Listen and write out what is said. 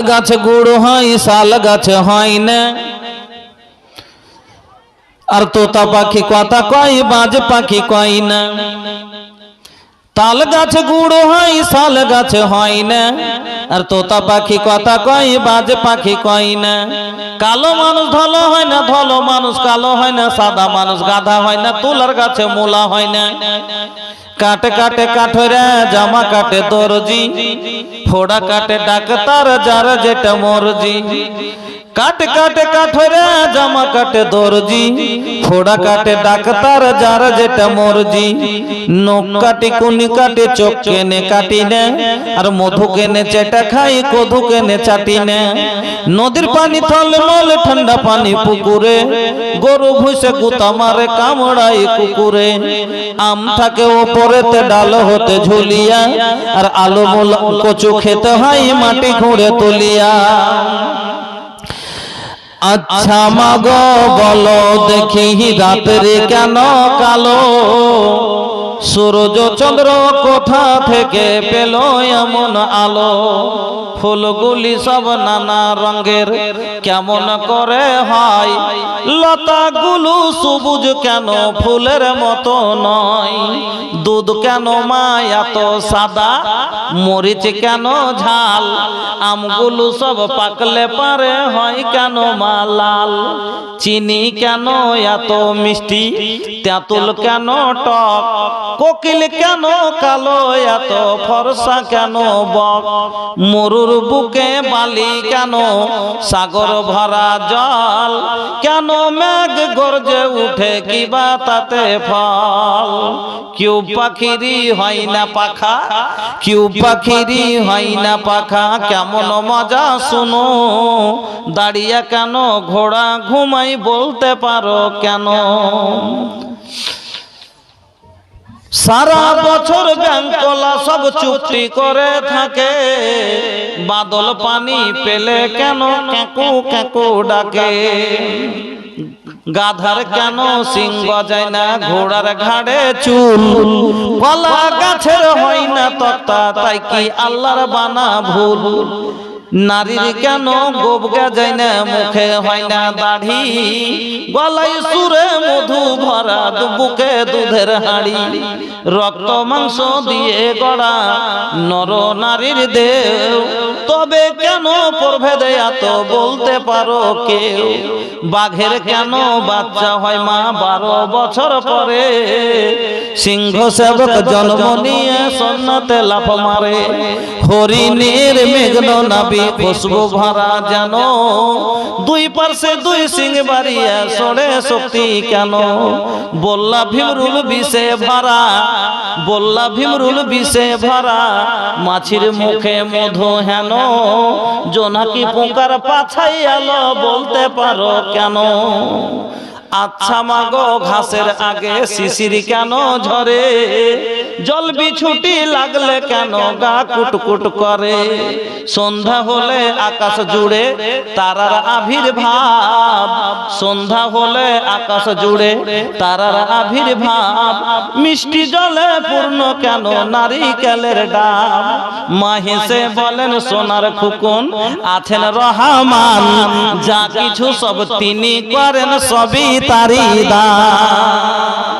গাছে গুড় হয় শাল গাছে হয় না। আর তোতা পাখি কথা কয় বাজ পাখি কয় না। তাল গাছে গুড় হয় শাল গাছে হয় না। আর তোতা পাখি কথা কয় বাজ পাখি কয় না। কালো মানুষ ধলো হয় না, ধলো মানুষ কালো হয় না। সাদা মানুষ গাধা হয় না, তুলার গাছে মূলা হয় না। কাটে কাটে কাঠরে জামা কাটে দর্জি, ফোড়া কাটে ডাক্তার যার যেটা মর্জি। কাটে কাটে কাঠরে জামা কাটে দর্জি, ফোড়া কাটে ডাক্তার যার যেটা মর্জি। নখ কাটি কুনি কাটে চোখ কেনে কাটি না। আর মধু কেনে চেটা খাই কধু কেনে চাটি না। নদীর পানি থলমল ঠান্ডা পানি পুকুরে, গরু ভুষে গুতা মারে কামড়াই কুকুরে। আম থাকে ওপরেতে ডাল হতে ঝুলিয়া, আর আলু মূলা কচু খেতে হয় মাটি ঘুরে তুলিয়া। আচ্ছা মাগো বলো দেখি রাত্রি কেন কালো, সূর্য চন্দ্র কোথা থেকে পেল এমন আলো। ফুলগুলি সব নানা রঙের কেমন করে হয়, লতাগুলো সবুজ কেন ফুলের মতো নয়। দুধ কেন মা এত সাদা, মরিচ কেন ঝাল। আমগুলো সব পাকলে পারে হয় কেন মা লাল। চিনি কেন এত মিষ্টি, তেঁতুল কেন টক। কোকিল কেন কালো এত ফর্সা কেন বক। মরুর বুকে বালি কেন, সাগর ভরা জল। কেন মেঘ গর্জে উঠে কিবা তাতে ফল। কেউ পাখিরি হয় না পাখা, কেউ পাখিরি হয় না পাখা। কেমন মজা শুনো, দাঁড়িয়ে কেন ঘোড়া ঘুমাই বলতে পারো কেন। সারা বছর ব্যাংকলা সব চুক্তি করে থাকে, বাদল পানি পেলে কেন ক্যাকু ক্যাকু ডাকে। গাধার কেন সিং গজায় না, ঘোড়ার ঘাড়ে চুল। কলা গাছের হয় না তক্তা, তাই কি আল্লাহর বানা ভুল। নারীর কেন গোপ গাজায় না, মুখে হয় না দাড়ি। গলায় সুরে মধু ভরা, বুকে দুধের হাড়ি। রক্ত মাংস দিয়ে গড়া নর নারীর দেহ, তবে কেন প্রভেদে এত বলতে পারো কেউ। বাঘের কেন বাচ্চা হয় মা 12 বছর পরে। সিংহ সেবক জন্ম নিয়ে সন্ন্যতে লাফ মারে। হরিণের মেঘন নাবি খুশবু ভরা যেন, দুই পার্শ্বে দুই সিং বাড়িয়া সরে শক্তি কেন। বল্লা ভীমরুল বিষে ভরা, বল্লা ভীমরুল বিষে ভরা। মাছির মুখে মধু হেন, জোনাকি পোকার পাছাই আলো বলতে পারো কেন। আচ্ছা মাগো ঘাসের আগে শিশির কেন ঝরে, জল বিছুটি লাগলে কেন গা কুটকুট করে। সন্ধ্যা হলে আকাশ জুড়ে তারার আবির্ভাব, সন্ধ্যা হলে আকাশ জুড়ে তারার আবির্ভাব। মিষ্টি জলে পূর্ণ কেন নারিকেলের ডাব। মা হেসে বলেন সোনার খুকুন আছেন রহমান, যা কিছু সব তিনি করেন সবই তারি দান।